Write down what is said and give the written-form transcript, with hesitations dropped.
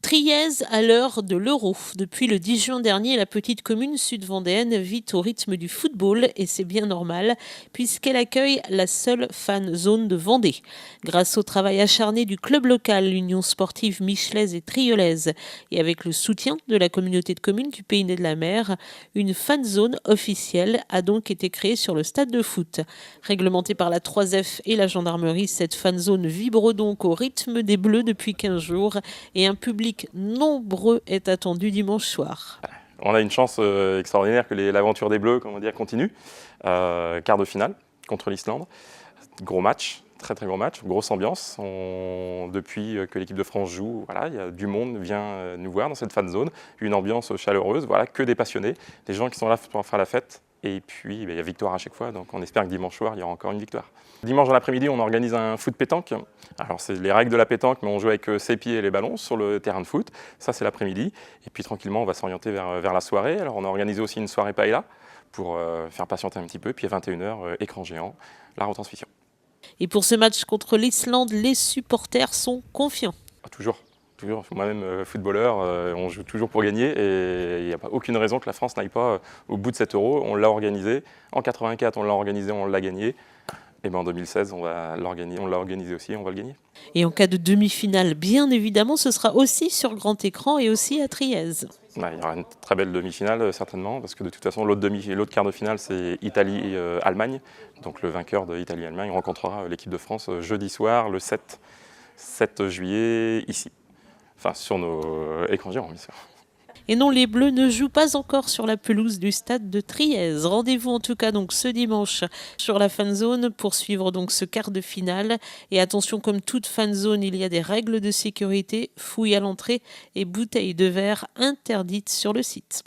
Trièze à l'heure de l'Euro. Depuis le 10 juin dernier, la petite commune sud-vendéenne vit au rythme du football et c'est bien normal puisqu'elle accueille la seule fan zone de Vendée. Grâce au travail acharné du club local, l'Union sportive michelaise et triolaise et avec le soutien de la communauté de communes du Pays Né de la Mer, une fan zone officielle a donc été créée sur le stade de foot. Réglementée par la 3F et la gendarmerie, cette fan zone vibre donc au rythme des Bleus depuis 15 jours et un public nombreux est attendu dimanche soir. On a une chance extraordinaire que l'aventure des Bleus, comment dire, continue. Quart de finale contre l'Islande. Gros match, très gros match, grosse ambiance. Depuis que l'équipe de France joue, voilà, il y a du monde vient nous voir dans cette fan zone. Une ambiance chaleureuse, voilà, que des passionnés, des gens qui sont là pour faire la fête. Et puis, il y a victoire à chaque fois, donc on espère que dimanche soir, il y aura encore une victoire. Dimanche dans l'après-midi, on organise un foot pétanque. Alors, c'est les règles de la pétanque, mais on joue avec ses pieds et les ballons sur le terrain de foot. Ça, c'est l'après-midi. Et puis, tranquillement, on va s'orienter vers la soirée. Alors, on a organisé aussi une soirée paella pour faire patienter un petit peu. Puis, à 21h, écran géant, la retransmission. Et pour ce match contre l'Islande, les supporters sont confiants. Toujours. Moi-même footballeur, on joue toujours pour gagner et il n'y a pas aucune raison que la France n'aille pas au bout de cet Euro. On l'a organisé. En 84, on l'a organisé, on l'a gagné. Et ben en 2016, on l'a organisé aussi et on va le gagner. Et en cas de demi-finale, bien évidemment, ce sera aussi sur grand écran et aussi à Trièze. Il y aura une très belle demi-finale certainement, parce que de toute façon, l'autre quart de finale, c'est Italie-Allemagne. Donc le vainqueur de Italie-Allemagne rencontrera l'équipe de France jeudi soir, le 7 juillet, ici. Enfin, sur nos écrans géants, bien sûr. Et non, les Bleus ne jouent pas encore sur la pelouse du stade de Trièze. Rendez-vous en tout cas donc ce dimanche sur la fan zone pour suivre donc ce quart de finale. Et attention, comme toute fan zone, il y a des règles de sécurité, fouilles à l'entrée et bouteilles de verre interdites sur le site.